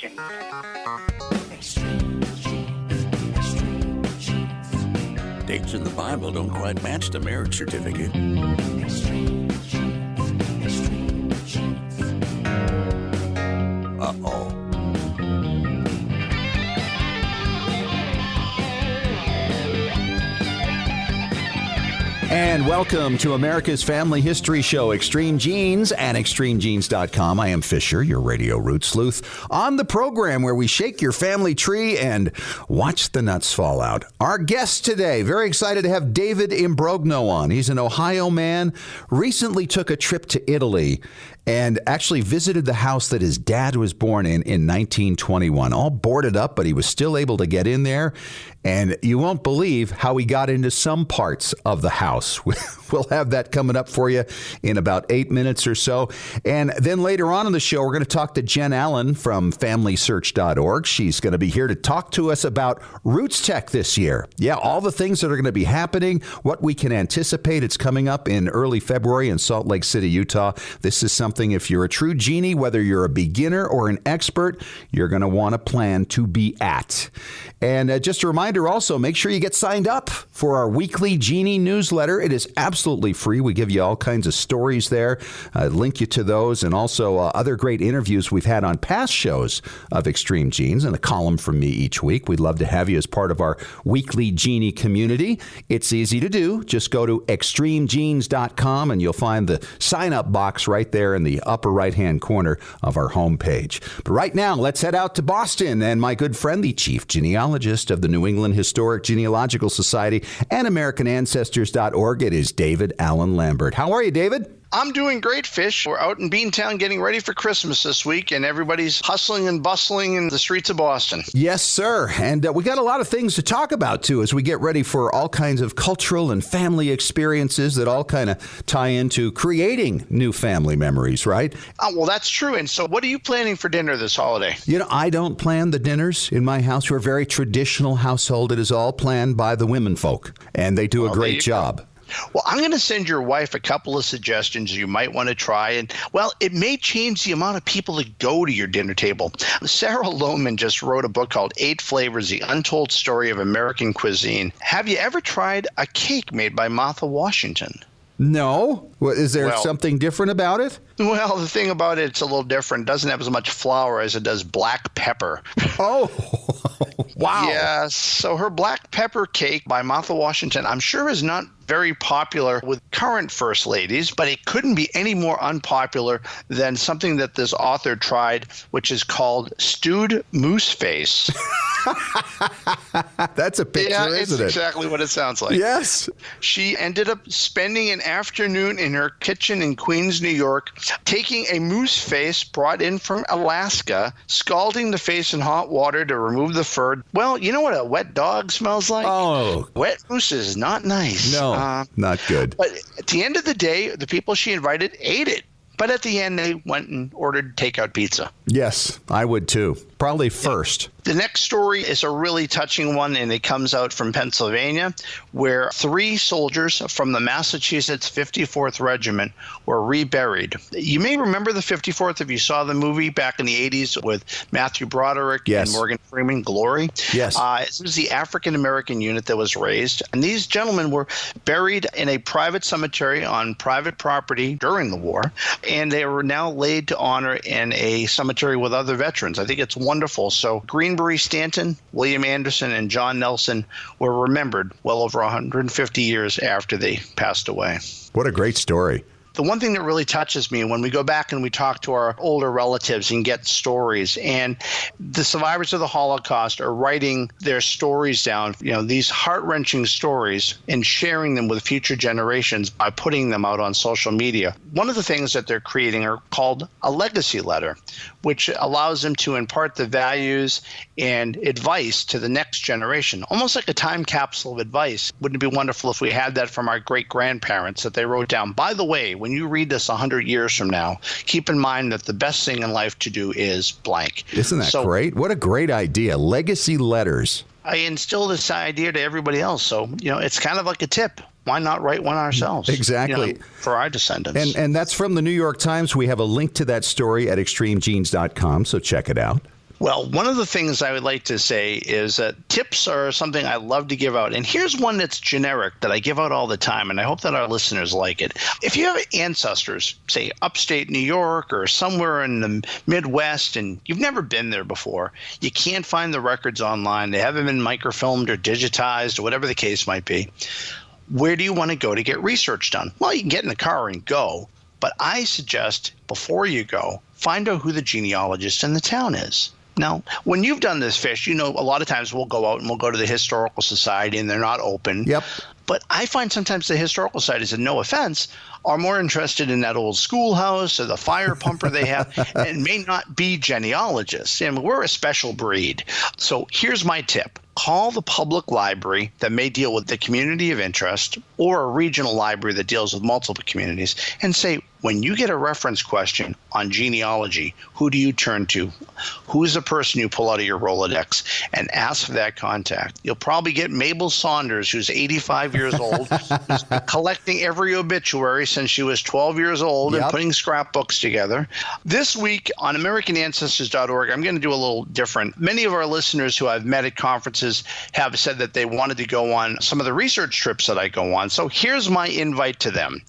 genes. Extreme genes. Extreme genes. Dates in the Bible don't quite match the marriage certificate. Extreme genes. Extreme genes. Uh-oh. And welcome to America's Family History Show, Extreme Genes and ExtremeGenes.com. I am Fisher, your radio root sleuth, on the program where we shake your family tree and watch the nuts fall out. Our guest today, very excited to have David Imbrogno on. He's an Ohio man, recently took a trip to Italy and actually visited the house that his dad was born in 1921. All boarded up, but he was still able to get in there. And you won't believe how he got into some parts of the house. We'll have that coming up for you in about 8 minutes or so. And then later on in the show, we're going to talk to Jen Allen from FamilySearch.org. She's going to be here to talk to us about Roots Tech this year. Yeah, all the things that are going to be happening, what we can anticipate. It's coming up in early February in Salt Lake City, Utah. This is something, if you're a true genie, whether you're a beginner or an expert, you're going to want to plan to be at. And just a reminder also, make sure you get signed up for our weekly Genie newsletter. It is absolutely free. We give you all kinds of stories there, link you to those, and also other great interviews we've had on past shows of Extreme Genes, and a column from me each week. We'd love to have you as part of our weekly Genie community. It's easy to do. Just go to ExtremeGenes.com, and you'll find the sign-up box right there in the upper right-hand corner of our homepage. But right now, let's head out to Boston, and my good friend, the Chief Genealogist of the New England Historic Genealogical Society and AmericanAncestors.org, it is David Allen Lambert. How are you, David? I'm doing great, Fish. We're out in Beantown getting ready for Christmas this week, and everybody's hustling and bustling in the streets of Boston. Yes, sir. And we got a lot of things to talk about, too, as we get ready for all kinds of cultural and family experiences that all kind of tie into creating new family memories, right? Well, that's true. And so what are you planning for dinner this holiday? You know, I don't plan the dinners in my house. We're a very traditional household. It is all planned by the women folk, and they do a great job. Well, I'm going to send your wife a couple of suggestions you might want to try. And, well, it may change the amount of people that go to your dinner table. Sarah Lohman just wrote a book called 8 Flavors, The Untold Story of American Cuisine. Have you ever tried a cake made by Martha Washington? No. Is there something different about it? Well, the thing about it, it's a little different. It doesn't have as much flour as it does black pepper. Oh, wow. Yeah, so her black pepper cake by Martha Washington, I'm sure is not very popular with current first ladies, but it couldn't be any more unpopular than something that this author tried, which is called stewed moose face. That's a picture, isn't it? It's exactly what it sounds like. Yes. She ended up spending an afternoon in her kitchen in Queens, New York, taking a moose face brought in from Alaska, scalding the face in hot water to remove the fur. Well, you know what a wet dog smells like? Oh. Wet moose is not nice. No, not good. But at the end of the day, the people she invited ate it. But at the end, they went and ordered takeout pizza. Yes, I would too. Probably first. The next story is a really touching one, and it comes out from Pennsylvania, where 3 soldiers from the Massachusetts 54th Regiment were reburied. You may remember the 54th if you saw the movie back in the 80s with Matthew Broderick and Morgan Freeman, Glory. Yes. This was the African-American unit that was raised, and these gentlemen were buried in a private cemetery on private property during the war, and they were now laid to honor in a cemetery with other veterans. I think it's wonderful. So Greenberry Stanton, William Anderson, and John Nelson were remembered well over 150 years after they passed away. What a great story. The one thing that really touches me when we go back and we talk to our older relatives and get stories, and the survivors of the Holocaust are writing their stories down, you know, these heart-wrenching stories, and sharing them with future generations by putting them out on social media. One of the things that they're creating are called a legacy letter, which allows them to impart the values and advice to the next generation, almost like a time capsule of advice. Wouldn't it be wonderful if we had that from our great-grandparents, that they wrote down, by the way, when you read this 100 years from now, keep in mind that the best thing in life to do is blank. Isn't that great? What a great idea. Legacy letters. I instill this idea to everybody else. So, you know, it's kind of like a tip. Why not write one ourselves? Exactly. You know, for our descendants. And that's from the New York Times. We have a link to that story at extremegenes.com, so check it out. Well, one of the things I would like to say is that tips are something I love to give out. And here's one that's generic that I give out all the time, and I hope that our listeners like it. If you have ancestors, say upstate New York or somewhere in the Midwest, and you've never been there before, you can't find the records online, they haven't been microfilmed or digitized or whatever the case might be, where do you want to go to get research done? Well, you can get in the car and go, but I suggest before you go, find out who the genealogist in the town is. Now, when you've done this, Fish, you know, a lot of times we'll go out and we'll go to the Historical Society and they're not open. Yep. But I find sometimes the Historical Societies, and no offense, are more interested in that old schoolhouse or the fire pumper they have and may not be genealogists. And we're a special breed. So here's my tip. Call the public library that may deal with the community of interest or a regional library that deals with multiple communities and say, when you get a reference question on genealogy, who do you turn to? Who's the person you pull out of your Rolodex? And ask for that contact. You'll probably get Mabel Saunders, who's 85 years old, who's been collecting every obituary since she was 12 years old and putting scrapbooks together. This week on AmericanAncestors.org, I'm going to do a little different. Many of our listeners who I've met at conferences have said that they wanted to go on some of the research trips that I go on. So here's my invite to them.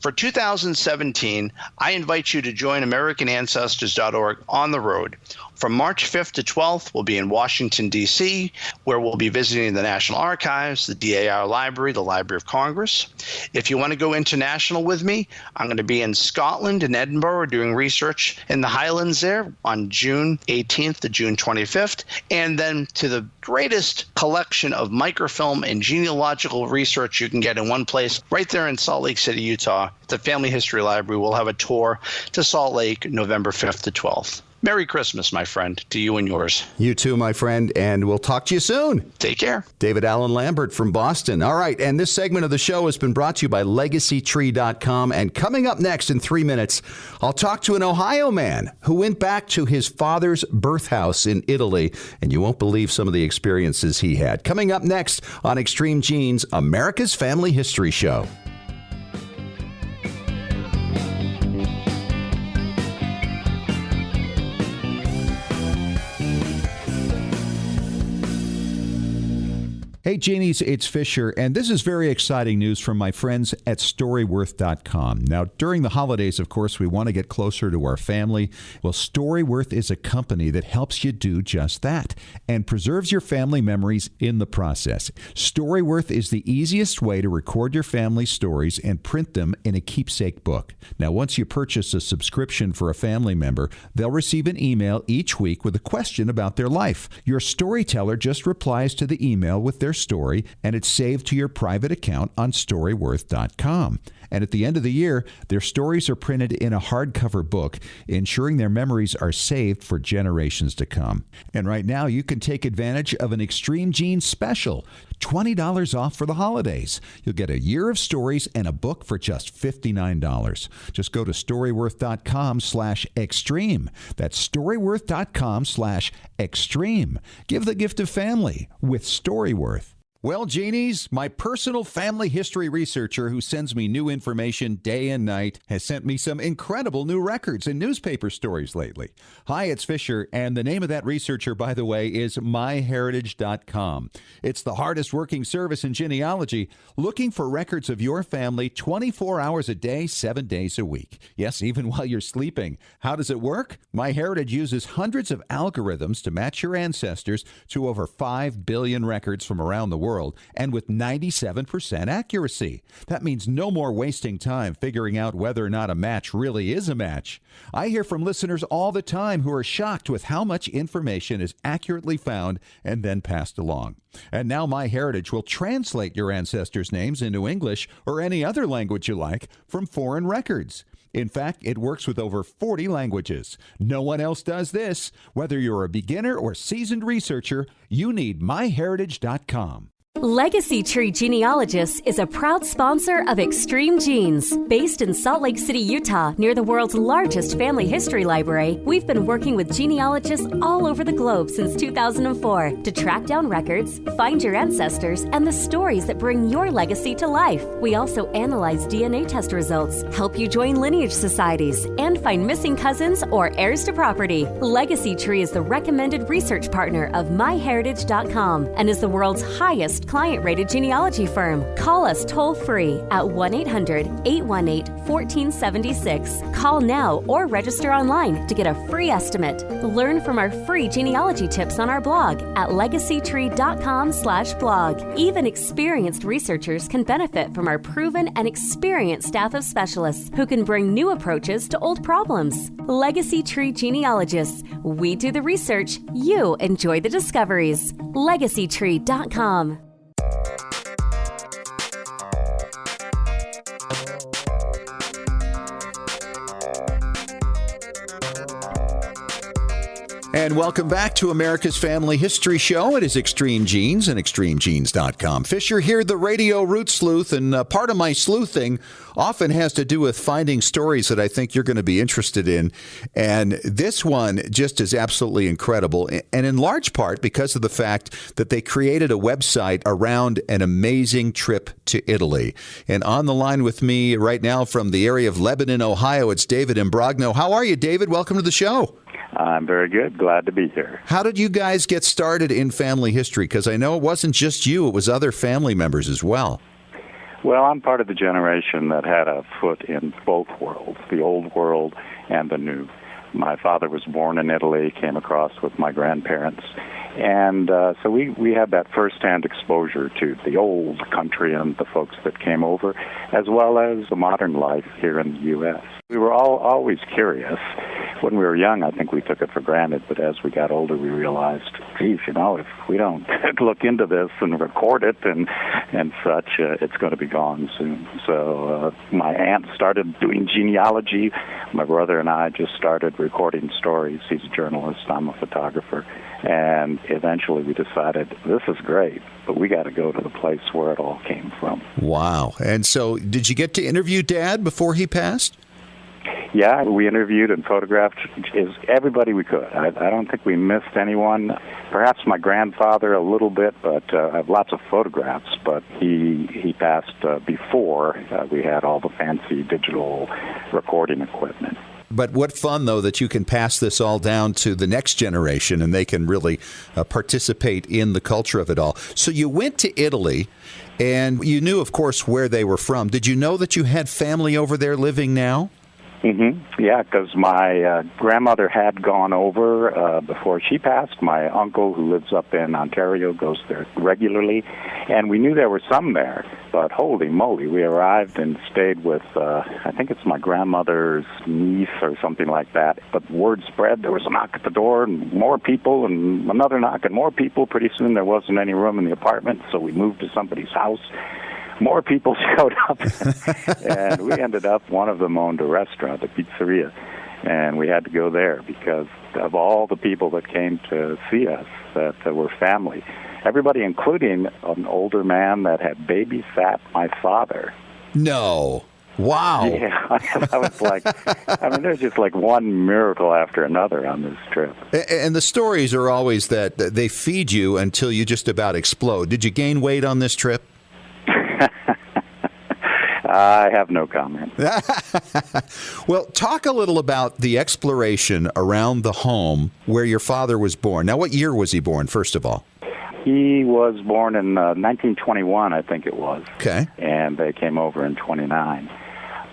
For 2017, I invite you to join AmericanAncestors.org on the road. From March 5th to 12th, we'll be in Washington, D.C., where we'll be visiting the National Archives, the DAR Library, the Library of Congress. If you want to go international with me, I'm going to be in Scotland and Edinburgh doing research in the Highlands there on June 18th to June 25th. And then to the greatest collection of microfilm and genealogical research you can get in one place, right there in Salt Lake City, Utah. The Family History Library will have a tour to Salt Lake November 5th to 12th. Merry Christmas, my friend, to you and yours. You too, my friend, and we'll talk to you soon. Take care. David Allen Lambert from Boston. All right, and this segment of the show has been brought to you by LegacyTree.com. And coming up next in 3 minutes, I'll talk to an Ohio man who went back to his father's birth house in Italy, and you won't believe some of the experiences he had. Coming up next on Extreme Genes, America's Family History Show. Hey, Genies, it's Fisher, and this is very exciting news from my friends at Storyworth.com. Now, during the holidays, of course, we want to get closer to our family. Well, Storyworth is a company that helps you do just that and preserves your family memories in the process. Storyworth is the easiest way to record your family stories and print them in a keepsake book. Now, once you purchase a subscription for a family member, they'll receive an email each week with a question about their life. Your storyteller just replies to the email with their story, and it's saved to your private account on Storyworth.com. And at the end of the year, their stories are printed in a hardcover book, ensuring their memories are saved for generations to come. And right now, you can take advantage of an Extreme Genes special, $20 off for the holidays. You'll get a year of stories and a book for just $59. Just go to Storyworth.com/extreme. That's Storyworth.com/extreme. Give the gift of family with Storyworth. Well, Genies, my personal family history researcher who sends me new information day and night has sent me some incredible new records and newspaper stories lately. Hi, it's Fisher, and the name of that researcher, by the way, is myheritage.com. It's the hardest working service in genealogy, looking for records of your family 24 hours a day, 7 days a week. Yes, even while you're sleeping. How does it work? MyHeritage uses hundreds of algorithms to match your ancestors to over 5 billion records from around the world, and with 97% accuracy. That means no more wasting time figuring out whether or not a match really is a match. I hear from listeners all the time who are shocked with how much information is accurately found and then passed along. And now MyHeritage will translate your ancestors' names into English or any other language you like from foreign records. In fact, it works with over 40 languages. No one else does this. Whether you're a beginner or seasoned researcher, you need MyHeritage.com. Legacy Tree Genealogists is a proud sponsor of Extreme Genes. Based in Salt Lake City, Utah, near the world's largest family history library, we've been working with genealogists all over the globe since 2004 to track down records, find your ancestors, and the stories that bring your legacy to life. We also analyze DNA test results, help you join lineage societies, and find missing cousins or heirs to property. Legacy Tree is the recommended research partner of MyHeritage.com and is the world's highest client-rated genealogy firm. Call us toll-free at 1-800-818-1476. Call now or register online to get a free estimate. Learn from our free genealogy tips on our blog at legacytree.com/blog. Even experienced researchers can benefit from our proven and experienced staff of specialists who can bring new approaches to old problems. Legacy Tree Genealogists. We do the research. You enjoy the discoveries. legacytree.com. And welcome back to America's Family History Show. It is Extreme Genes and extremegenes.com. Fisher here, the radio root sleuth, and part of my sleuthing often has to do with finding stories that I think you're going to be interested in. And this one just is absolutely incredible, and in large part because of the fact that they created a website around an amazing trip to Italy. And on the line with me right now from the area of Lebanon, Ohio, it's David Imbrogno. How are you, David? Welcome to the show. I'm very good. Glad to be here. How did you guys get started in family history? Because I know it wasn't just you, it was other family members as well. Well, I'm part of the generation that had a foot in both worlds, the old world and the new. My father was born in Italy, came across with my grandparents, and so we had that firsthand exposure to the old country and the folks that came over, as well as the modern life here in the U.S. We were always curious. When we were young, I think we took it for granted, but as we got older, we realized, geez, if we don't look into this and record it and such, it's going to be gone soon. So my aunt started doing genealogy. My brother and I just started recording stories. He's a journalist. I'm a photographer. And eventually we decided, this is great, but we got to go to the place where it all came from. Wow. And so did you get to interview Dad before he passed? Yeah, we interviewed and photographed everybody we could. I don't think we missed anyone. Perhaps my grandfather a little bit, but I have lots of photographs. But he passed before we had all the fancy digital recording equipment. But what fun, though, that you can pass this all down to the next generation and they can really participate in the culture of it all. So you went to Italy, and you knew, of course, where they were from. Did you know that you had family over there living now? Mm-hmm. Yeah, because my grandmother had gone over before she passed. My uncle, who lives up in Ontario, goes there regularly. And we knew there were some there, but holy moly, we arrived and stayed with, I think it's my grandmother's niece or something like that. But word spread, there was a knock at the door and more people and another knock and more people. Pretty soon there wasn't any room in the apartment, so we moved to somebody's house. More people showed up, and we ended up, one of them owned a restaurant, a pizzeria, and we had to go there because of all the people that came to see us that were family. Everybody, including an older man that had babysat my father. No. Wow. Yeah, I was like, there's just like one miracle after another on this trip. And the stories are always that they feed you until you just about explode. Did you gain weight on this trip? I have no comment. Well, talk a little about the exploration around the home where your father was born. Now, what year was he born, first of all? He was born in 1921, I think it was. Okay. And they came over in 29.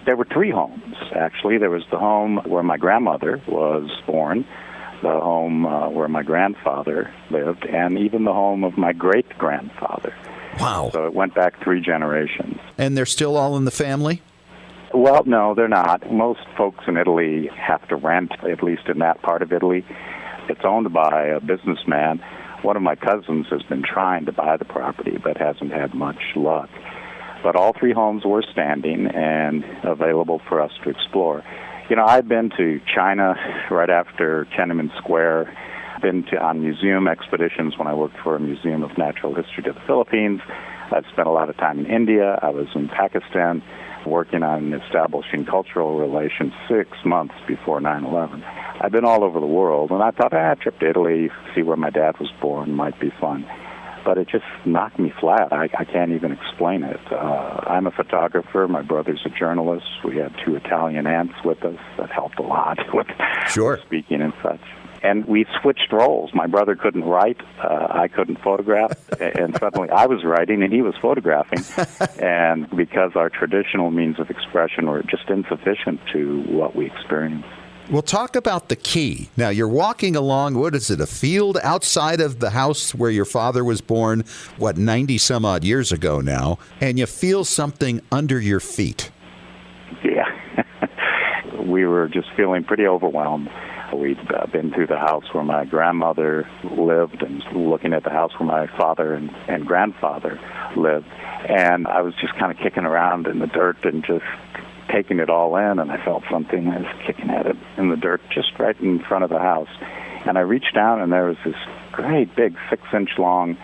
There were three homes, actually. There was the home where my grandmother was born, the home where my grandfather lived, and even the home of my great-grandfather. Wow. So it went back 3 generations. And they're still all in the family? Well, no, they're not. Most folks in Italy have to rent, at least in that part of Italy. It's owned by a businessman. One of my cousins has been trying to buy the property but hasn't had much luck. But all 3 homes were standing and available for us to explore. I've been to China right after Tiananmen Square. been on museum expeditions when I worked for a Museum of Natural History to the Philippines. I've spent a lot of time in India. I was in Pakistan working on establishing cultural relations 6 months before 9/11. I've been all over the world, and I thought, a trip to Italy, see where my dad was born, might be fun. But it just knocked me flat. I can't even explain it. I'm a photographer. My brother's a journalist. We had 2 Italian aunts with us. That helped a lot with speaking and such. And we switched roles. My brother couldn't write. I couldn't photograph. And suddenly I was writing and he was photographing. And because our traditional means of expression were just insufficient to what we experienced. Well, talk about the key. Now, you're walking along, what is it, a field outside of the house where your father was born, 90-some-odd years ago now, and you feel something under your feet. Yeah. We were just feeling pretty overwhelmed. We'd been through the house where my grandmother lived and looking at the house where my father and grandfather lived. And I was just kind of kicking around in the dirt and just taking it all in, and I felt something. I was kicking at it in the dirt just right in front of the house. And I reached down, and there was this great big 6-inch long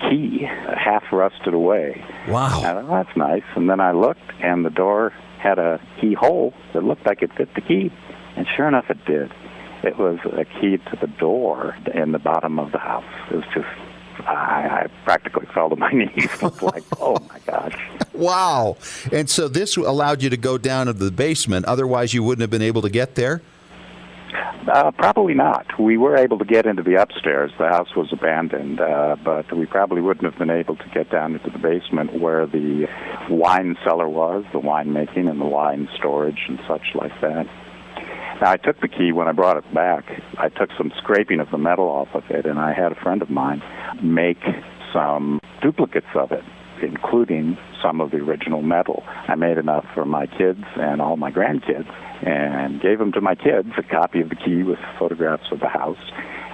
key, half rusted away. Wow. And I thought, that's nice. And then I looked, and the door had a keyhole that looked like it fit the key. And sure enough, it did. It was a key to the door in the bottom of the house. It was just, I practically fell to my knees. I was like, oh my gosh. Wow. And so this allowed you to go down to the basement. Otherwise, you wouldn't have been able to get there? Probably not. We were able to get into the upstairs. The house was abandoned, but we probably wouldn't have been able to get down into the basement where the wine cellar was, the winemaking and the wine storage and such like that. Now, I took the key when I brought it back. I took some scraping of the metal off of it, and I had a friend of mine make some duplicates of it, including some of the original metal. I made enough for my kids and all my grandkids and gave them to my kids, a copy of the key with photographs of the house.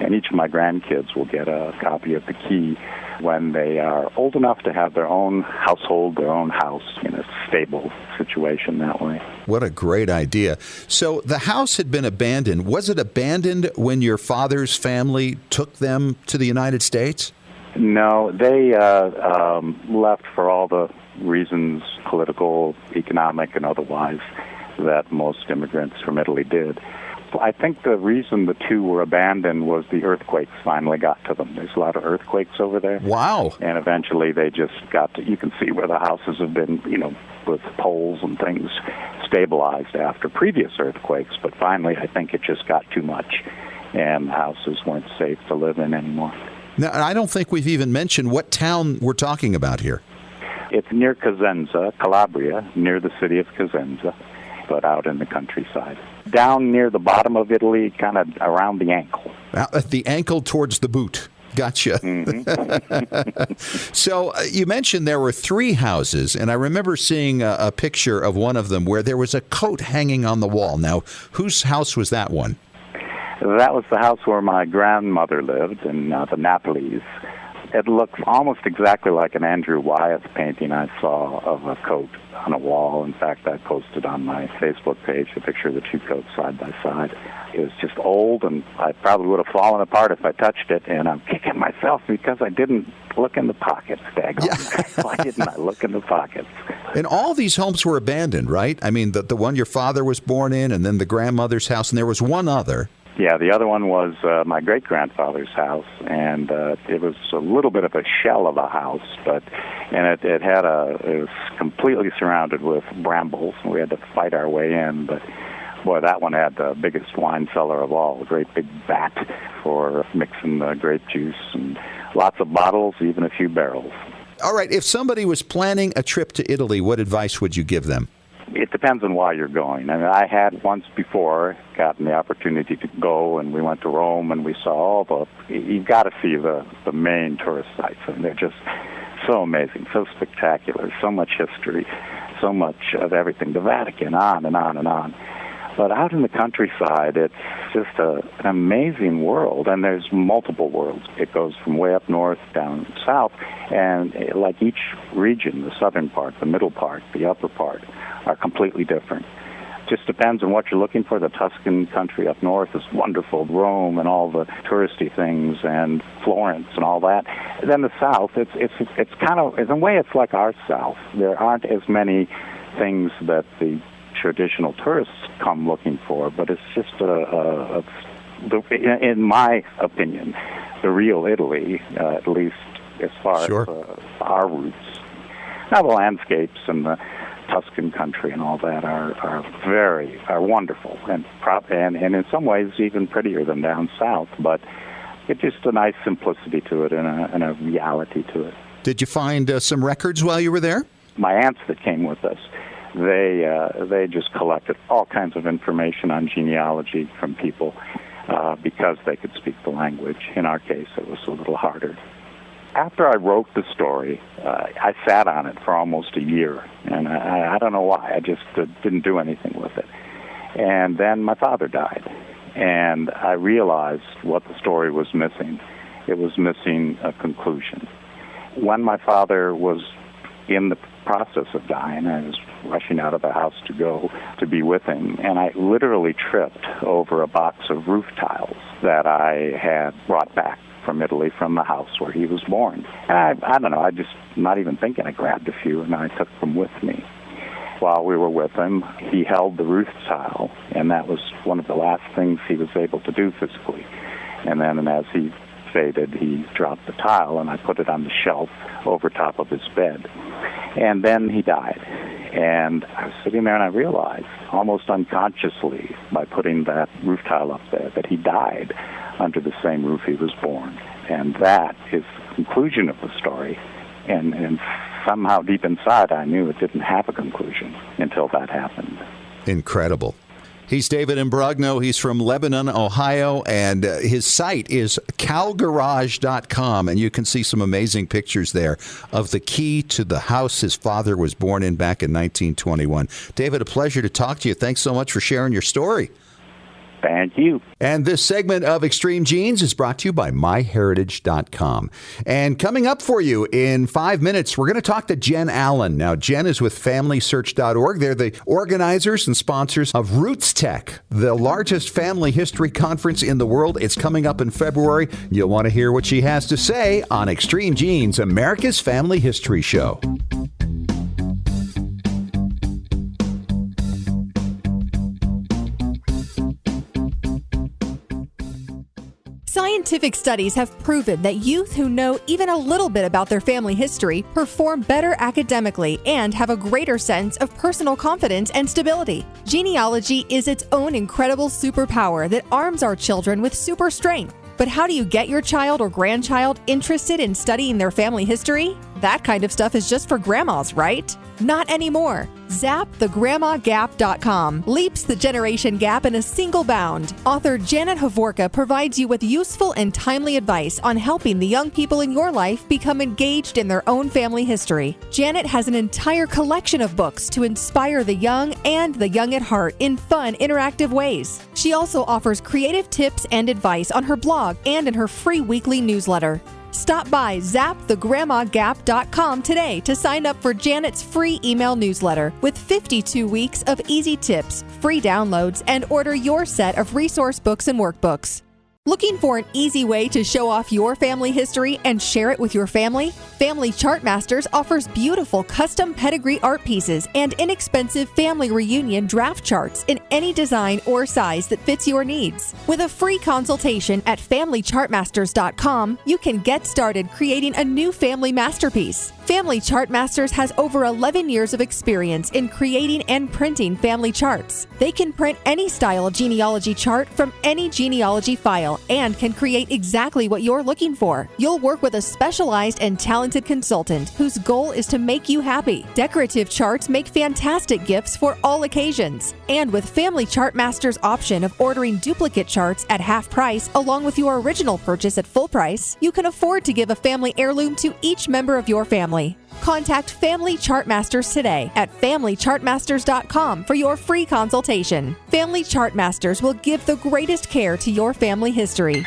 And each of my grandkids will get a copy of the key when they are old enough to have their own household, their own house in a stable situation that way. What a great idea. So the house had been abandoned. Was it abandoned when your father's family took them to the United States? No, they left for all the reasons, political, economic, and otherwise, that most immigrants from Italy did. I think the reason the 2 were abandoned was the earthquakes finally got to them. There's a lot of earthquakes over there. Wow. And eventually they just got to, you can see where the houses have been, with poles and things stabilized after previous earthquakes. But finally, I think it just got too much, and the houses weren't safe to live in anymore. Now, I don't think we've even mentioned what town we're talking about here. It's near Cosenza, Calabria, near the city of Cosenza, but out in the countryside. Down near the bottom of Italy, kind of around the ankle. At the ankle towards the boot. Gotcha. Mm-hmm. So you mentioned there were 3 houses, and I remember seeing a picture of one of them where there was a coat hanging on the wall. Now, whose house was that one? That was the house where my grandmother lived in the Napolis. It looks almost exactly like an Andrew Wyeth painting I saw of a coat on a wall. In fact, I posted on my Facebook page a picture of the 2 coats side by side. It was just old, and I probably would have fallen apart if I touched it, and I'm kicking myself because I didn't look in the pockets, daggone. Why didn't I look in the pockets? And all these homes were abandoned, right? I mean, the one your father was born in, and then the grandmother's house, and there was one other. Yeah, the other one was my great-grandfather's house, and it was a little bit of a shell of a house, and it was completely surrounded with brambles, and we had to fight our way in, but boy, that one had the biggest wine cellar of all, a great big vat for mixing the grape juice, and lots of bottles, even a few barrels. All right, if somebody was planning a trip to Italy, what advice would you give them? It depends on why you're going. I mean, I had once before gotten the opportunity to go, and we went to Rome, and we saw all you've got to see the main tourist sites, and they're just so amazing, so spectacular, so much history, so much of everything, the Vatican, on and on and on. But out in the countryside, it's just an amazing world, and there's multiple worlds. It goes from way up north down south, and like each region, the southern part, the middle part, the upper part, are completely different. just depends on what you're looking for. The Tuscan country up north is wonderful, Rome and all the touristy things, and Florence and all that. Then the South, it's kind of, in a way, it's like our South. There aren't as many things that the traditional tourists come looking for, but it's just in my opinion, the real Italy, at least as far Sure. as our roots. Now the landscapes and the Tuscan country and all that are wonderful and in some ways even prettier than down south, but it's just a nice simplicity to it and a reality to it. Did you find some records while you were there? My aunts that came with us, they just collected all kinds of information on genealogy from people because they could speak the language. In our case, it was a little harder. After I wrote the story, I sat on it for almost a year, and I don't know why. I just didn't do anything with it. And then my father died, and I realized what the story was missing. It was missing a conclusion. When my father was in the process of dying, I was rushing out of the house to go to be with him, and I literally tripped over a box of roof tiles that I had brought back from Italy, from the house where he was born. And I don't know, I just, not even thinking, I grabbed a few and I took them with me. While we were with him, he held the roof tile, and that was one of the last things he was able to do physically. And then as he faded, he dropped the tile, and I put it on the shelf over top of his bed. And then he died. And I was sitting there, and I realized, almost unconsciously, by putting that roof tile up there, that he died under the same roof he was born. And that is the conclusion of the story. And somehow deep inside, I knew it didn't have a conclusion until that happened. Incredible. He's David Imbrogno. He's from Lebanon, Ohio, and his site is cowgarage.com, and you can see some amazing pictures there of the key to the house his father was born in back in 1921. David, a pleasure to talk to you. Thanks so much for sharing your story. Thank you. And this segment of Extreme Genes is brought to you by myheritage.com. And coming up for you in 5 minutes, we're going to talk to Jen Allen. Now, Jen is with FamilySearch.org. They're the organizers and sponsors of Roots Tech, the largest family history conference in the world. It's coming up in February. You'll want to hear what she has to say on Extreme Genes, America's Family History Show. Scientific studies have proven that youth who know even a little bit about their family history perform better academically and have a greater sense of personal confidence and stability. Genealogy is its own incredible superpower that arms our children with super strength. But how do you get your child or grandchild interested in studying their family history? That kind of stuff is just for grandmas, right? Not anymore. ZapTheGrandmaGap.com leaps the generation gap in a single bound. Author Janet Hovorka provides you with useful and timely advice on helping the young people in your life become engaged in their own family history. Janet has an entire collection of books to inspire the young and the young at heart in fun, interactive ways. She also offers creative tips and advice on her blog and in her free weekly newsletter. Stop by ZapTheGrandmaGap.com today to sign up for Janet's free email newsletter with 52 weeks of easy tips, free downloads, and order your set of resource books and workbooks. Looking for an easy way to show off your family history and share it with your family? Family Chartmasters offers beautiful custom pedigree art pieces and inexpensive family reunion draft charts in any design or size that fits your needs. With a free consultation at FamilyChartmasters.com, you can get started creating a new family masterpiece. Family Chartmasters has over 11 years of experience in creating and printing family charts. They can print any style of genealogy chart from any genealogy file and can create exactly what you're looking for. You'll work with a specialized and talented consultant whose goal is to make you happy. Decorative charts make fantastic gifts for all occasions. And with Family Chartmasters' option of ordering duplicate charts at half price along with your original purchase at full price, you can afford to give a family heirloom to each member of your family. Contact Family Chartmasters today at FamilyChartmasters.com for your free consultation. Family Chartmasters will give the greatest care to your family history.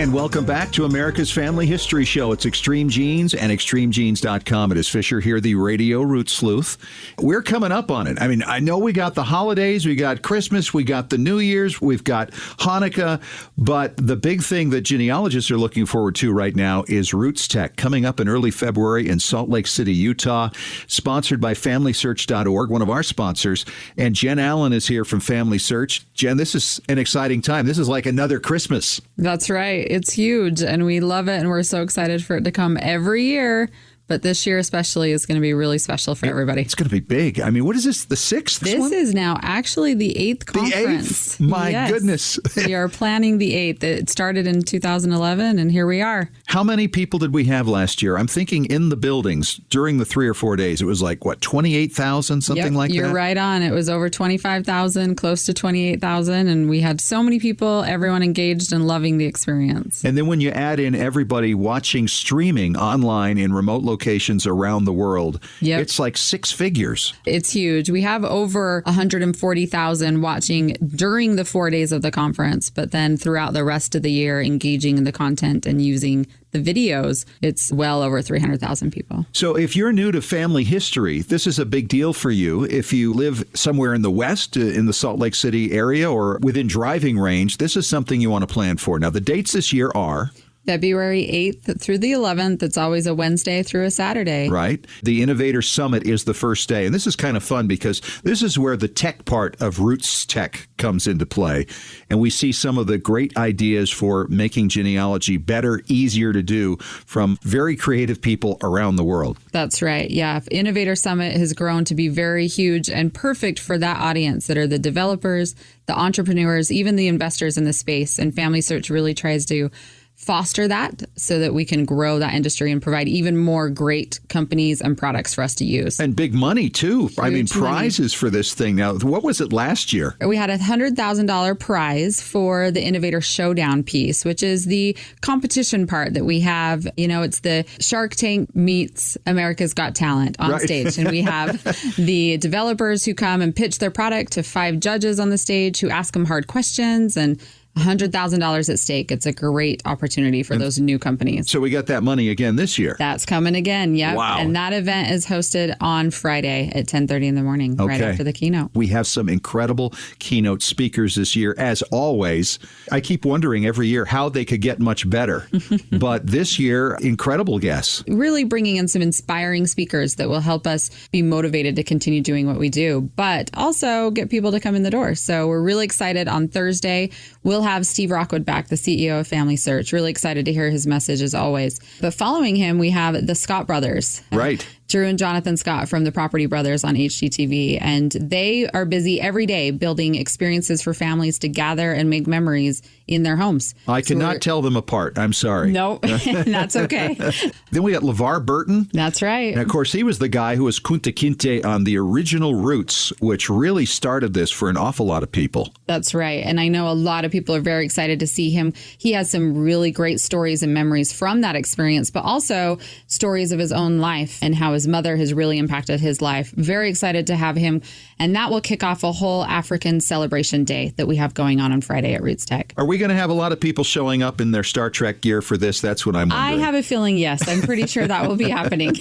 And welcome back to America's Family History Show. It's Extreme Genes and ExtremeGenes.com. It is Fisher here, the Radio Root Sleuth. We're coming up on it. I mean, I know we got the holidays, we got Christmas, we got the New Year's, we've got Hanukkah, but the big thing that genealogists are looking forward to right now is Roots Tech, coming up in early February in Salt Lake City, Utah, sponsored by FamilySearch.org, one of our sponsors. And Jen Allen is here from Family Search. Jen, this is an exciting time. This is like another Christmas. That's right. It's huge, and we love it, and we're so excited for it to come every year. But this year especially is going to be really special for everybody. It's going to be big. I mean, what is this, the 6th? This is now actually the 8th conference. The 8th? My goodness. We are planning the 8th. It started in 2011, and here we are. How many people did we have last year? I'm thinking in the buildings during the 3 or 4 days. It was like, what, 28,000, something like that? You're right on. It was over 25,000, close to 28,000, and we had so many people, everyone engaged and loving the experience. And then when you add in everybody watching streaming online in remote locations around the world, it's like 6 figures. It's huge. We have over 140,000 watching during the 4 days of the conference, but then throughout the rest of the year engaging in the content and using the videos, it's well over 300,000 people. So if you're new to family history, this is a big deal for you. If you live somewhere in the West, in the Salt Lake City area or within driving range, this is something you want to plan for. Now, the dates this year are February 8th through the 11th. It's always a Wednesday through a Saturday. Right. The Innovator Summit is the first day. And this is kind of fun because this is where the tech part of Roots Tech comes into play. And we see some of the great ideas for making genealogy better, easier to do from very creative people around the world. That's right. Yeah. Innovator Summit has grown to be very huge and perfect for that audience that are the developers, the entrepreneurs, even the investors in the space. And Family Search really tries to foster that so that we can grow that industry and provide even more great companies and products for us to use. And big money, too. Huge I mean, prizes money for this thing. Now, what was it last year? We had a $100,000 prize for the Innovator Showdown piece, which is the competition part that we have. You know, it's the Shark Tank meets America's Got Talent on stage. And we have the developers who come and pitch their product to 5 judges on the stage who ask them hard questions, and $100,000 at stake. It's a great opportunity for those new companies. So we got that money again this year. That's coming again. Yep. Wow. And that event is hosted on Friday at 10:30 in the morning, right after the keynote. We have some incredible keynote speakers this year, as always. I keep wondering every year how they could get much better. But this year, incredible guests. Really bringing in some inspiring speakers that will help us be motivated to continue doing what we do, but also get people to come in the door. So we're really excited. On Thursday, we'll have Steve Rockwood back, the CEO of Family Search. Really excited to hear his message as always. But following him, we have the Scott brothers. Right. Drew and Jonathan Scott from the Property Brothers on HGTV. And they are busy every day building experiences for families to gather and make memories in their homes. I cannot tell them apart. I'm sorry. No, that's okay. Then we got LeVar Burton. That's right. And of course, he was the guy who was Kunta Kinte on the original Roots, which really started this for an awful lot of people. That's right. And I know a lot of people are very excited to see him. He has some really great stories and memories from that experience, but also stories of his own life and how his mother has really impacted his life. Very excited to have him. And that will kick off a whole African celebration day that we have going on Friday at Roots Tech. Are we going to have a lot of people showing up in their Star Trek gear for this? That's what I'm wondering. I have a feeling, yes. I'm pretty sure that will be happening.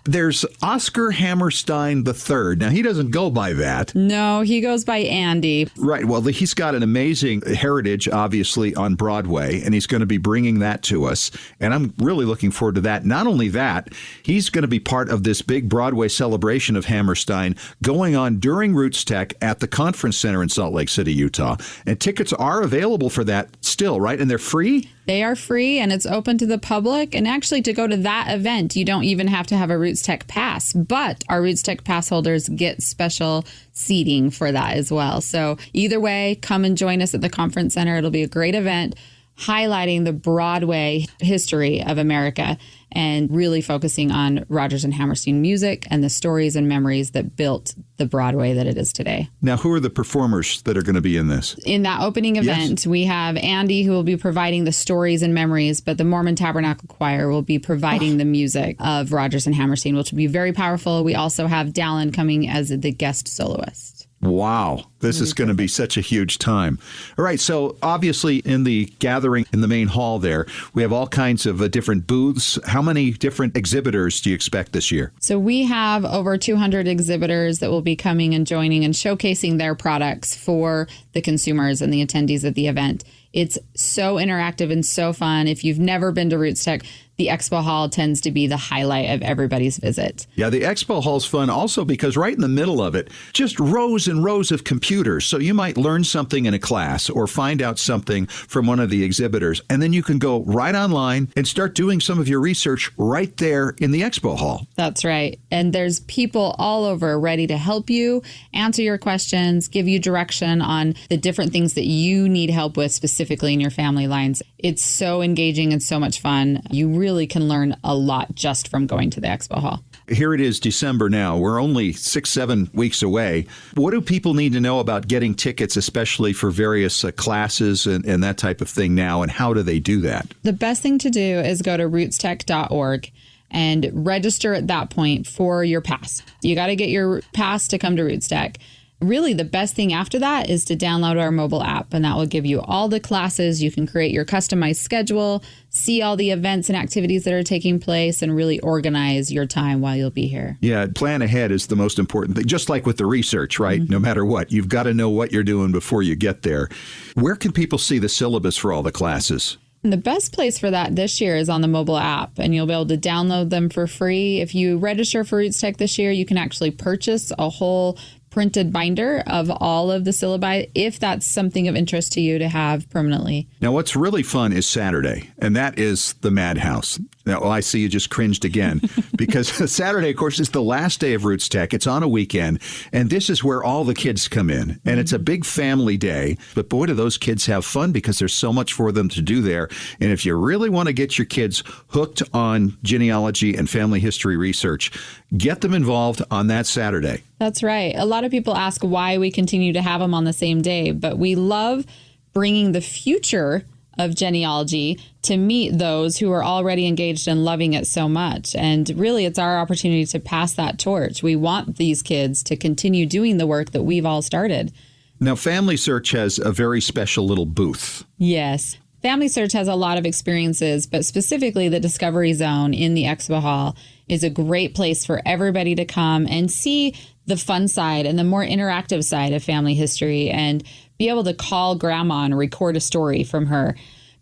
There's Oscar Hammerstein III. Now, he doesn't go by that. No, he goes by Andy. Right. Well, he's got an amazing heritage, obviously, on Broadway, and he's going to be bringing that to us. And I'm really looking forward to that. Not only that, he's going to be part of this big Broadway celebration of Hammerstein going on during Roots Tech at the Conference Center in Salt Lake City, Utah. And tickets are available for that still, right? And they're free? They are free, and it's open to the public. And actually, to go to that event, you don't even have to have a Roots Tech pass. But our Roots Tech pass holders get special seating for that as well. So either way, come and join us at the Conference Center. It'll be a great event highlighting the Broadway history of America and really focusing on Rodgers and Hammerstein music and the stories and memories that built the Broadway that it is today. Now, who are the performers that are going to be in this? In that opening event, we have Andy, who will be providing the stories and memories, but the Mormon Tabernacle Choir will be providing the music of Rodgers and Hammerstein, which will be very powerful. We also have Dallin coming as the guest soloist. Wow. This is going to be such a huge time. All right. So obviously in the gathering in the main hall there, we have all kinds of different booths. How many different exhibitors do you expect this year? So we have over 200 exhibitors that will be coming and joining and showcasing their products for the consumers and the attendees at the event. It's so interactive and so fun. If you've never been to Roots Tech, the expo hall tends to be the highlight of everybody's visit. Yeah, the expo hall's fun also because right in the middle of it, just rows and rows of computers. So you might learn something in a class or find out something from one of the exhibitors, and then you can go right online and start doing some of your research right there in the expo hall. That's right. And there's people all over ready to help you, answer your questions, give you direction on the different things that you need help with specifically in your family lines. It's so engaging and so much fun. You really can learn a lot just from going to the expo hall. Here it is, December now. We're only 6-7 weeks away. What do people need to know about getting tickets, especially for various classes and that type of thing now, and how do they do that? The best thing to do is go to rootstech.org and register at that point for your pass. You got to get your pass to come to Roots Tech. Really, the best thing after that is to download our mobile app, and that will give you all the classes. You can create your customized schedule, see all the events and activities that are taking place, and really organize your time while you'll be here. Yeah, plan ahead is the most important thing, just like with the research, right? No matter what, you've got to know what you're doing before you get there. Where can people see the syllabus for all the classes? And the best place for that this year is on the mobile app, and you'll be able to download them for free. If you register for Roots Tech this year, you can actually purchase a whole printed binder of all of the syllabi, if that's something of interest to you to have permanently. Now, what's really fun is Saturday, and that is the Madhouse. Now, I see you just cringed again, because Saturday, of course, is the last day of Roots Tech. It's on a weekend, and this is where all the kids come in, and it's a big family day. But boy, do those kids have fun, because there's so much for them to do there. And if you really want to get your kids hooked on genealogy and family history research, get them involved on that Saturday. That's right. A lot of people ask why we continue to have them on the same day, but we love bringing the future of genealogy to meet those who are already engaged and loving it so much. And really, it's our opportunity to pass that torch. We want these kids to continue doing the work that we've all started. Now, Family Search has a very special little booth. Yes. Family Search has a lot of experiences, but specifically the Discovery Zone in the Expo Hall is a great place for everybody to come and see the fun side and the more interactive side of family history and be able to call grandma and record a story from her.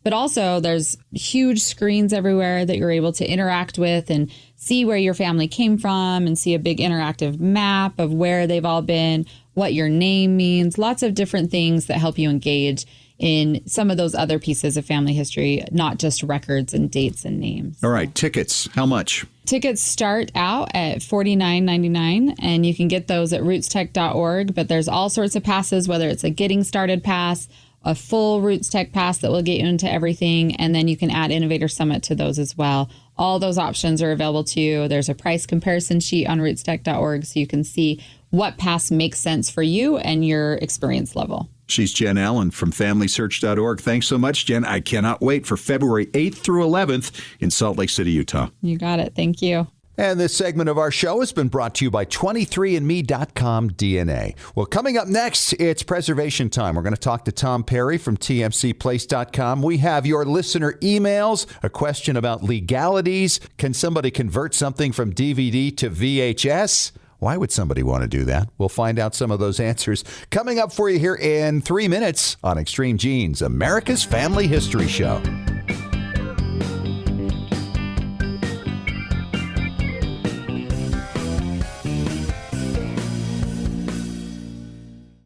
But also there's huge screens everywhere that you're able to interact with and see where your family came from and see a big interactive map of where they've all been, what your name means, lots of different things that help you engage in some of those other pieces of family history, not just records and dates and names. All right, tickets, how much? Tickets start out at $49.99, and you can get those at rootstech.org, but there's all sorts of passes, whether it's a getting started pass, a full Roots Tech pass that will get you into everything, and then you can add Innovator Summit to those as well. All those options are available to you. There's a price comparison sheet on rootstech.org so you can see what pass makes sense for you and your experience level. She's Jen Allen from FamilySearch.org. Thanks so much, Jen. I cannot wait for February 8th through 11th in Salt Lake City, Utah. You got it. Thank you. And this segment of our show has been brought to you by 23andMe.com DNA. Well, coming up next, it's preservation time. We're going to talk to Tom Perry from TMCplace.com. We have your listener emails, a question about legalities. Can somebody convert something from DVD to VHS? Why would somebody want to do that? We'll find out some of those answers coming up for you here in 3 minutes on Extreme Genes, America's Family History Show.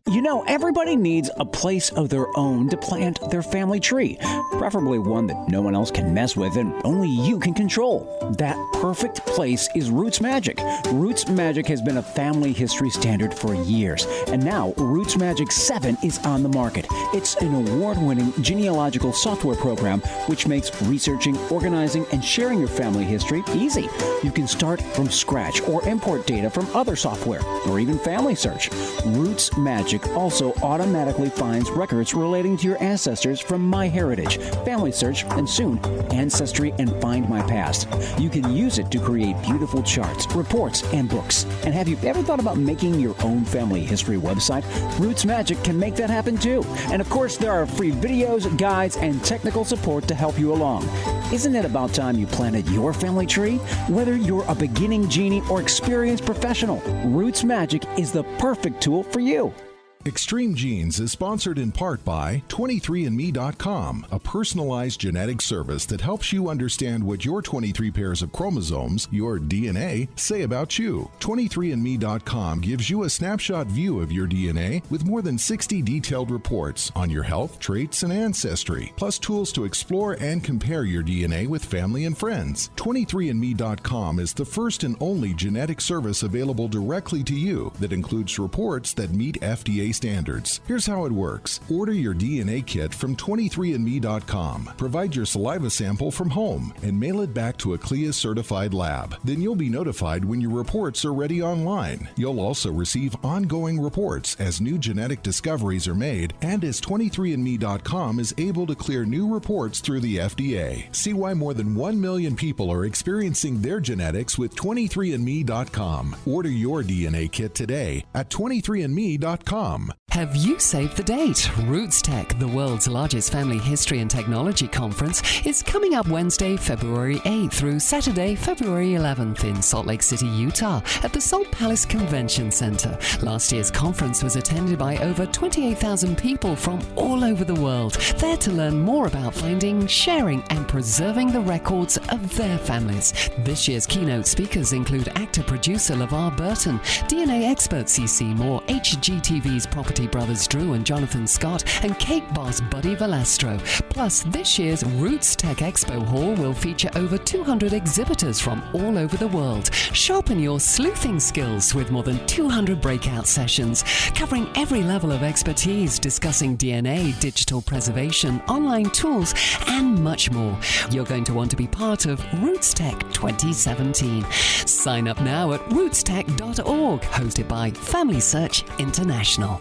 You know, everybody needs a place of their own to plant their family tree, preferably one that no one else can mess with and only you can control. That perfect place is Roots Magic. Roots Magic has been a family history standard for years, and now Roots Magic 7 is on the market. It's an award-winning genealogical software program which makes researching, organizing, and sharing your family history easy. You can start from scratch or import data from other software, or even Family Search. Roots Magic also automatically finds finds records relating to your ancestors from MyHeritage, Family Search, and soon Ancestry and Find My Past. You can use it to create beautiful charts, reports, and books. And have you ever thought about making your own family history website? Roots Magic can make that happen too. And of course, there are free videos, guides, and technical support to help you along. Isn't it about time you planted your family tree? Whether you're a beginning genie or experienced professional, Roots Magic is the perfect tool for you. Extreme Genes is sponsored in part by 23andMe.com, a personalized genetic service that helps you understand what your 23 pairs of chromosomes, your DNA, say about you. 23andMe.com gives you a snapshot view of your DNA with more than 60 detailed reports on your health, traits, and ancestry, plus tools to explore and compare your DNA with family and friends. 23andMe.com is the first and only genetic service available directly to you that includes reports that meet FDA standards. Here's how it works. Order your DNA kit from 23andMe.com. Provide your saliva sample from home and mail it back to a CLIA certified lab. Then you'll be notified when your reports are ready online. You'll also receive ongoing reports as new genetic discoveries are made and as 23andMe.com is able to clear new reports through the FDA. See why more than 1 million people are experiencing their genetics with 23andMe.com. Order your DNA kit today at 23andMe.com. Have you saved the date? Roots Tech, the world's largest family history and technology conference, is coming up Wednesday, February 8th through Saturday, February 11th in Salt Lake City, Utah at the Salt Palace Convention Center. Last year's conference was attended by over 28,000 people from all over the world, there to learn more about finding, sharing, and preserving the records of their families. This year's keynote speakers include actor-producer LeVar Burton, DNA expert C.C. Moore, HGTV's Property Brothers Drew and Jonathan Scott, and cake boss Buddy Valastro. Plus, this year's Roots Tech Expo Hall will feature over 200 exhibitors from all over the world. Sharpen your sleuthing skills with more than 200 breakout sessions, covering every level of expertise, discussing DNA, digital preservation, online tools, and much more. You're going to want to be part of Roots Tech 2017. Sign up now at rootstech.org, hosted by Family Search International.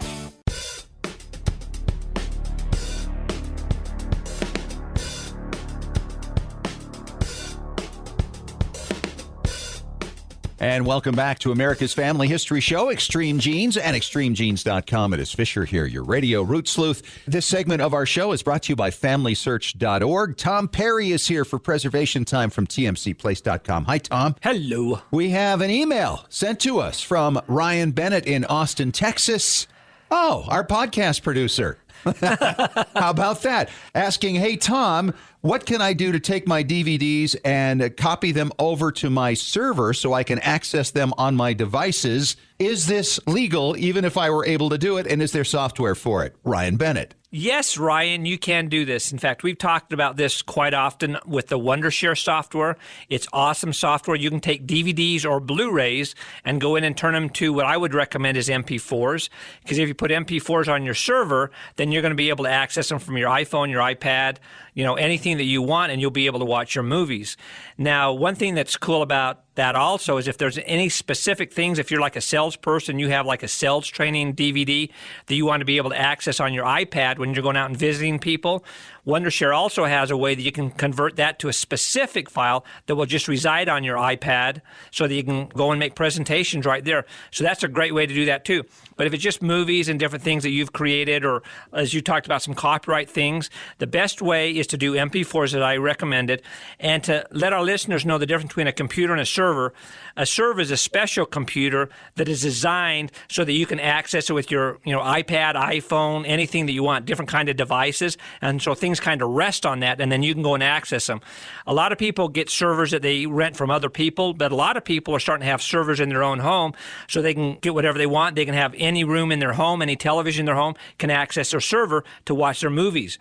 And welcome back to America's Family History Show, Extreme Genes and ExtremeGenes.com. It is Fisher here, your radio root sleuth. This segment of our show is brought to you by FamilySearch.org. Tom Perry is here for Preservation Time from TMCPlace.com. Hi, Tom. Hello. We have an email sent to us from Ryan Bennett in Austin, Texas. Oh, our podcast producer. How about that? Asking, hey, Tom, what can I do to take my DVDs and copy them over to my server so I can access them on my devices? Is this legal, even if I were able to do it? And is there software for it? Ryan Bennett. Yes, Ryan, you can do this. In fact, we've talked about this quite often with the Wondershare software. It's awesome software. You can take DVDs or Blu-rays and go in and turn them to what I would recommend is MP4s. Because if you put MP4s on your server, then you're going to be able to access them from your iPhone, your iPad, anything that you want, and you'll be able to watch your movies. Now, one thing that's cool about that also is if there's any specific things, if you're like a salesperson, you have like a sales training DVD that you want to be able to access on your iPad when you're going out and visiting people, Wondershare also has a way that you can convert that to a specific file that will just reside on your iPad so that you can go and make presentations right there. So that's a great way to do that too. But if it's just movies and different things that you've created, or as you talked about some copyright things, the best way is to do MP4s that I recommended, and to let our listeners know the difference between a computer and a server. A server is a special computer that is designed so that you can access it with your iPad, iPhone, anything that you want, different kind of devices. And so things kind of rest on that, and then you can go and access them. A lot of people get servers that they rent from other people, but a lot of people are starting to have servers in their own home so they can get whatever they want. They can have any room in their home, any television in their home, can access their server to watch their movies.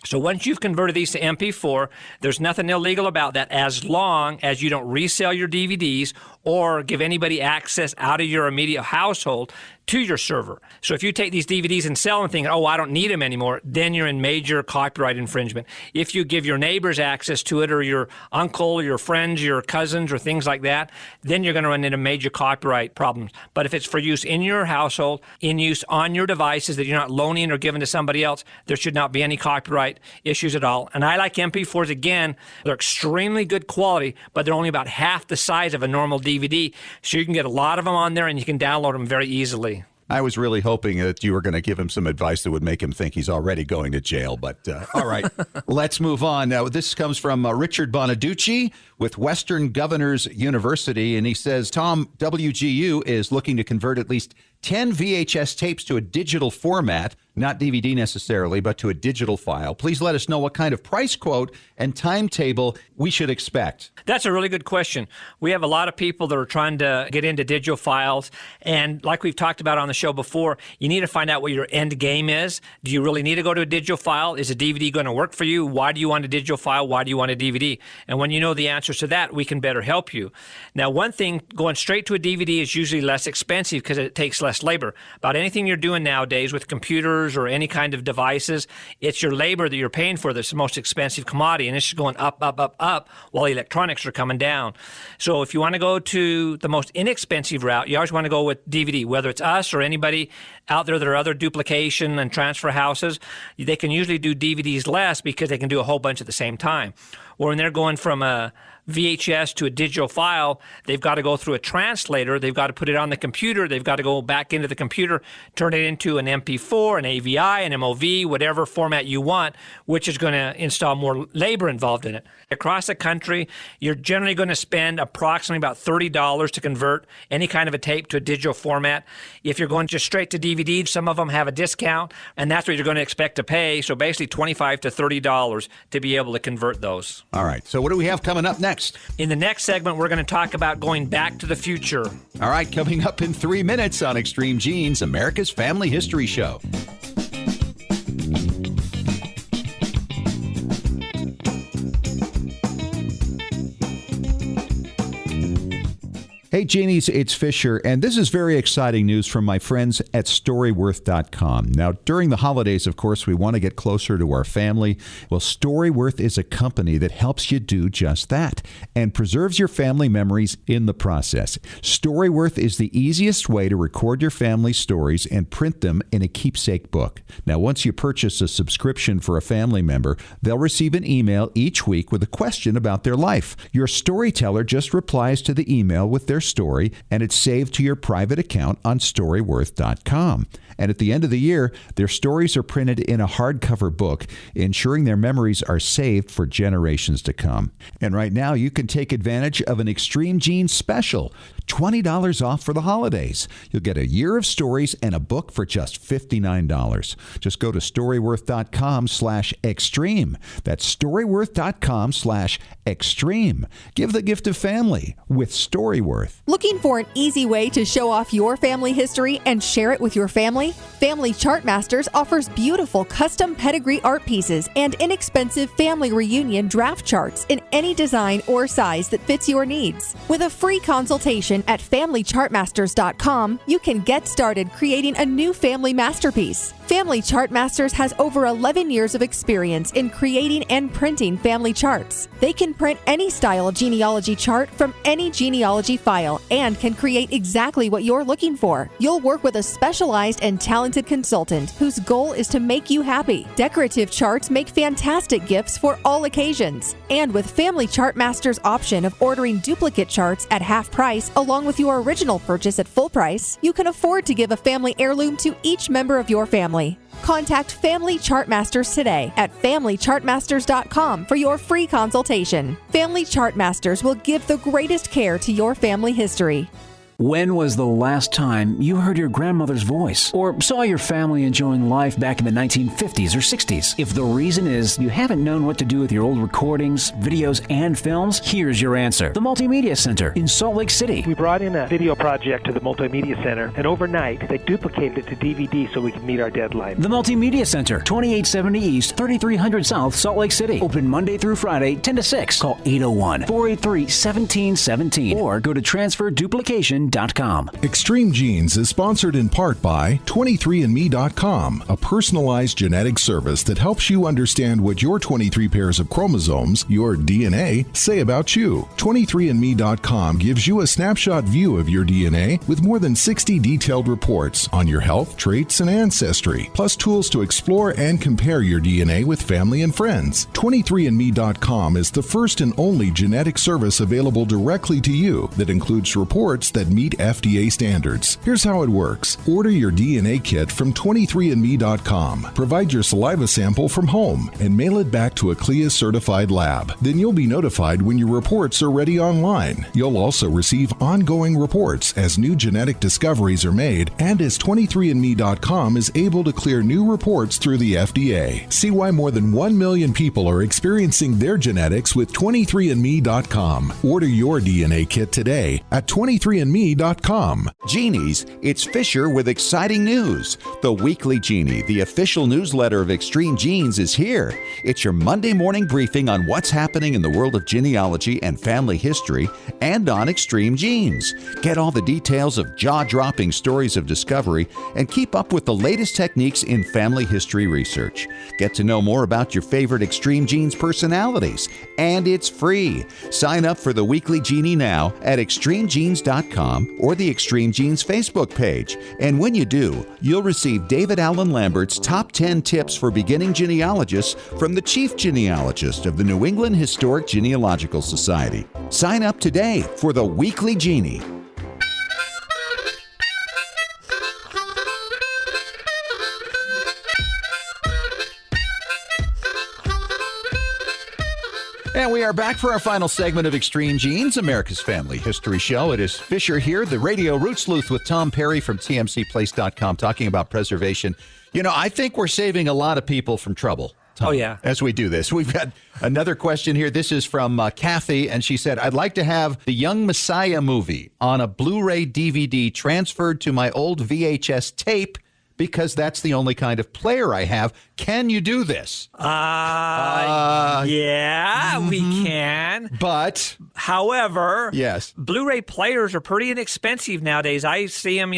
So once you've converted these to MP4, there's nothing illegal about that as long as you don't resell your DVDs or give anybody access out of your immediate household to your server. So if you take these DVDs and sell them thinking, oh, I don't need them anymore, then you're in major copyright infringement. If you give your neighbors access to it, or your uncle, or your friends, your cousins, or things like that, then you're going to run into major copyright problems. But if it's for use in your household, in use on your devices that you're not loaning or giving to somebody else, there should not be any copyright issues at all. And I like MP4s again. They're extremely good quality, but they're only about half the size of a normal DVD. So you can get a lot of them on there and you can download them very easily. I was really hoping that you were going to give him some advice that would make him think he's already going to jail. But all right, let's move on. Now, this comes from Richard Bonaducci with Western Governors University. And he says, Tom, WGU is looking to convert at least 10 VHS tapes to a digital format, not DVD necessarily, but to a digital file. Please let us know what kind of price quote and timetable we should expect. That's a really good question. We have a lot of people that are trying to get into digital files. And like we've talked about on the show before, you need to find out what your end game is. Do you really need to go to a digital file? Is a DVD going to work for you? Why do you want a digital file? Why do you want a DVD? And when you know the answers to that, we can better help you. Now, one thing, going straight to a DVD is usually less expensive because it takes less labor. About anything you're doing nowadays with computers or any kind of devices, it's your labor that you're paying for that's the most expensive commodity, and it's just going up, up, up, up while electronics are coming down. So if you want to go to the most inexpensive route, you always want to go with DVD, whether it's us or anybody out there that are other duplication and transfer houses. They can usually do DVDs less because they can do a whole bunch at the same time. Or when they're going from a VHS to a digital file, they've got to go through a translator. They've got to put it on the computer. They've got to go back into the computer, turn it into an MP4, an AVI, an MOV, whatever format you want, which is going to install more labor involved in it. Across the country, you're generally going to spend approximately about $30 to convert any kind of a tape to a digital format. If you're going just straight to DVD, some of them have a discount, and that's what you're going to expect to pay. So basically $25 to $30 to be able to convert those. All right. So what do we have coming up next? In the next segment, we're going to talk about going back to the future. All right, coming up in 3 minutes on Extreme Genes, America's Family History Show. Hey, Genies, it's Fisher, and this is very exciting news from my friends at Storyworth.com. Now, during the holidays, of course, we want to get closer to our family. Well, Storyworth is a company that helps you do just that and preserves your family memories in the process. Storyworth is the easiest way to record your family stories and print them in a keepsake book. Now, once you purchase a subscription for a family member, they'll receive an email each week with a question about their life. Your storyteller just replies to the email with their story, and it's saved to your private account on Storyworth.com. And at the end of the year, their stories are printed in a hardcover book, ensuring their memories are saved for generations to come. And right now, you can take advantage of an Extreme Genes special, $20 off for the holidays. You'll get a year of stories and a book for just $59. Just go to Storyworth.com/extreme. That's Storyworth.com/extreme. Give the gift of family with Storyworth. Looking for an easy way to show off your family history and share it with your family? Family Chart Masters offers beautiful custom pedigree art pieces and inexpensive family reunion draft charts in any design or size that fits your needs. With a free consultation at FamilyChartMasters.com, you can get started creating a new family masterpiece. Family Chart Masters has over 11 years of experience in creating and printing family charts. They can print any style genealogy chart from any genealogy file and can create exactly what you're looking for. You'll work with a specialized and talented consultant whose goal is to make you happy. Decorative charts make fantastic gifts for all occasions. And with Family Chart Masters' option of ordering duplicate charts at half price along with your original purchase at full price, you can afford to give a family heirloom to each member of your family. Contact Family Chart Masters today at FamilyChartMasters.com for your free consultation. Family Chart Masters will give the greatest care to your family history. When was the last time you heard your grandmother's voice or saw your family enjoying life back in the 1950s or 60s? If the reason is you haven't known what to do with your old recordings, videos, and films, here's your answer. The Multimedia Center in Salt Lake City. We brought in a video project to the Multimedia Center, and overnight they duplicated it to DVD so we could meet our deadline. The Multimedia Center, 2870 East, 3300 South, Salt Lake City. Open Monday through Friday, 10 to 6. Call 801-483-1717 or go to transferduplication.com. ExtremeGene.com. Extreme Genes is sponsored in part by 23andMe.com, a personalized genetic service that helps you understand what your 23 pairs of chromosomes, your DNA, say about you. 23andMe.com gives you a snapshot view of your DNA with more than 60 detailed reports on your health, traits, and ancestry, plus tools to explore and compare your DNA with family and friends. 23andMe.com is the first and only genetic service available directly to you that includes reports that meet FDA standards. Here's how it works. Order your DNA kit from 23andMe.com. Provide your saliva sample from home and mail it back to a CLIA-certified lab. Then you'll be notified when your reports are ready online. You'll also receive ongoing reports as new genetic discoveries are made and as 23andMe.com is able to clear new reports through the FDA. See why more than 1 million people are experiencing their genetics with 23andMe.com. Order your DNA kit today at 23andMe.com. Genies, it's Fisher with exciting news. The Weekly Genie, the official newsletter of Extreme Genes, is here. It's your Monday morning briefing on what's happening in the world of genealogy and family history and on Extreme Genes. Get all the details of jaw-dropping stories of discovery and keep up with the latest techniques in family history research. Get to know more about your favorite Extreme Genes personalities, and it's free. Sign up for the Weekly Genie now at extremegenes.com or the Extreme Genes Facebook page. And when you do, you'll receive David Allen Lambert's Top 10 Tips for Beginning Genealogists from the Chief Genealogist of the New England Historic Genealogical Society. Sign up today for the Weekly Genie. And we are back for our final segment of Extreme Genes, America's Family History Show. It is Fisher here, the Radio Root Sleuth with Tom Perry from TMCplace.com, talking about preservation. You know, I think we're saving a lot of people from trouble, Tom, oh, yeah. as we do this. We've got another question here. This is from Kathy, and she said, I'd like to have the Young Messiah movie on a Blu-ray DVD transferred to my old VHS tape because that's the only kind of player I have. Can you do this? Yeah, we can. But, however, yes, Blu-ray players are pretty inexpensive nowadays. I see them,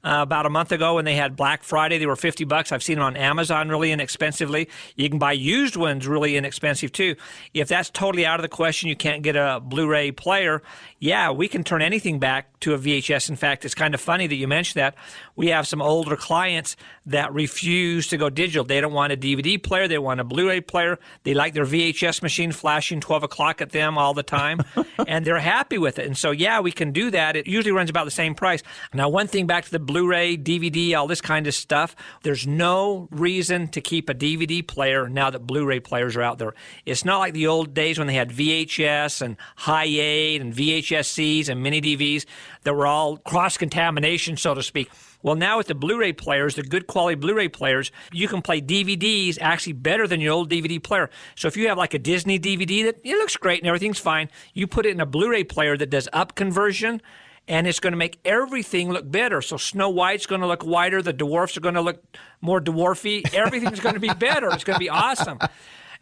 about a month ago when they had Black Friday, they were $50. I've seen them on Amazon really inexpensively. You can buy used ones really inexpensive too. If that's totally out of the question, you can't get a Blu-ray player. Yeah, we can turn anything back to a VHS. In fact, it's kind of funny that you mentioned that. We have some older clients that refuse to go digital. They don't want a DVD player. They want a Blu-ray player. They like their VHS machine flashing 12 o'clock at them all the time, and they're happy with it. And so, yeah, we can do that. It usually runs about the same price. Now, one thing back to the Blu-ray, DVD, all this kind of stuff, there's no reason to keep a DVD player now that Blu-ray players are out there. It's not like the old days when they had VHS and Hi-8 and VHS-Cs and mini DVs that were all cross-contamination, so to speak. Well, now with the Blu-ray players, the good quality Blu-ray players, you can play DVDs actually better than your old DVD player. So if you have like a Disney DVD that it looks great and everything's fine, you put it in a Blu-ray player that does up conversion, and it's going to make everything look better. So Snow White's going to look whiter, the dwarfs are going to look more dwarfy, everything's going to be better. It's going to be awesome.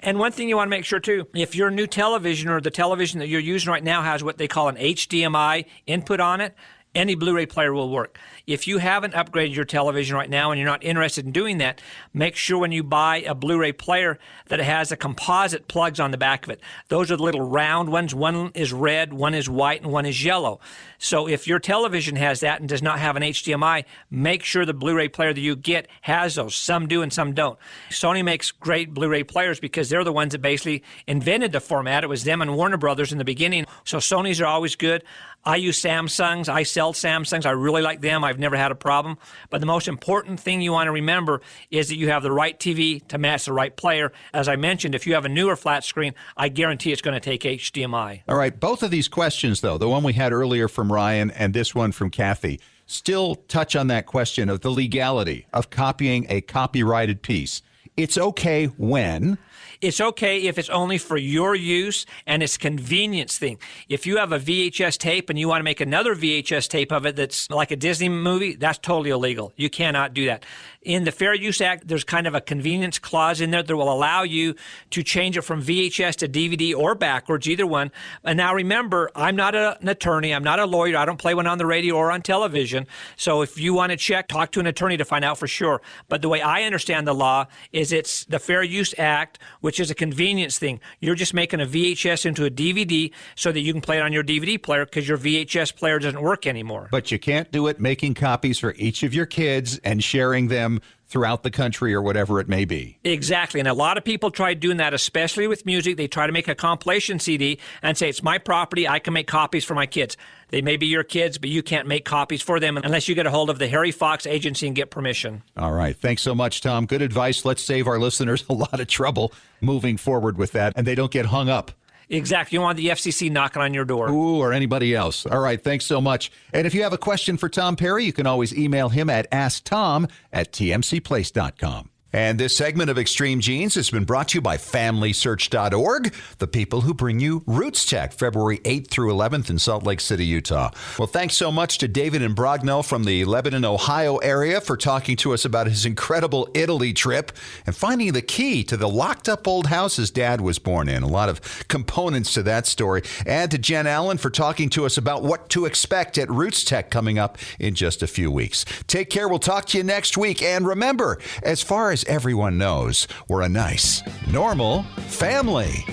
And one thing you want to make sure, too, if your new television or the television that you're using right now has what they call an HDMI input on it, any Blu-ray player will work. If you haven't upgraded your television right now and you're not interested in doing that, make sure when you buy a Blu-ray player that it has the composite plugs on the back of it. Those are the little round ones. One is red, one is white, and one is yellow. So if your television has that and does not have an HDMI, make sure the Blu-ray player that you get has those. Some do and some don't. Sony makes great Blu-ray players because they're the ones that basically invented the format. It was them and Warner Brothers in the beginning. So Sonys are always good. I use Samsungs. I sell Samsungs. I really like them. I've never had a problem. But the most important thing you want to remember is that you have the right TV to match the right player. As I mentioned, if you have a newer flat screen, I guarantee it's going to take HDMI. All right. Both of these questions, though, the one we had earlier from Ryan and this one from Kathy, still touch on that question of the legality of copying a copyrighted piece. it's okay when? It's okay if it's only for your use and it's a convenience thing. If you have a VHS tape and you want to make another VHS tape of it that's like a Disney movie, that's totally illegal. You cannot do that. In the Fair Use Act, there's kind of a convenience clause in there that will allow you to change it from VHS to DVD or backwards, either one. And now remember, I'm not an attorney. I'm not a lawyer. I don't play one on the radio or on television. So if you want to check, talk to an attorney to find out for sure. But the way I understand the law is it's the Fair Use Act, which is a convenience thing. You're just making a VHS into a DVD so that you can play it on your DVD player because your VHS player doesn't work anymore. But you can't do it making copies for each of your kids and sharing them throughout the country or whatever it may be. Exactly. And a lot of people try doing that, especially with music. They try to make a compilation CD and say, it's my property. I can make copies for my kids. They may be your kids, but you can't make copies for them unless you get a hold of the Harry Fox Agency and get permission. All right. Thanks so much, Tom. Good advice. Let's save our listeners a lot of trouble moving forward with that, and they don't get hung up. Exactly. You want the FCC knocking on your door. Ooh, or anybody else. All right. Thanks so much. And if you have a question for Tom Perry, you can always email him at asktom@tmcplace.com. And this segment of Extreme Genes has been brought to you by FamilySearch.org, the people who bring you Roots Tech, February 8th through 11th in Salt Lake City, Utah. Well, thanks so much to David Imbrogno from the Lebanon, Ohio area for talking to us about his incredible Italy trip and finding the key to the locked-up old house his dad was born in. A lot of components to that story. And to Jen Allen for talking to us about what to expect at Roots Tech coming up in just a few weeks. Take care. We'll talk to you next week. And remember, as far as everyone knows, we're a nice, normal family.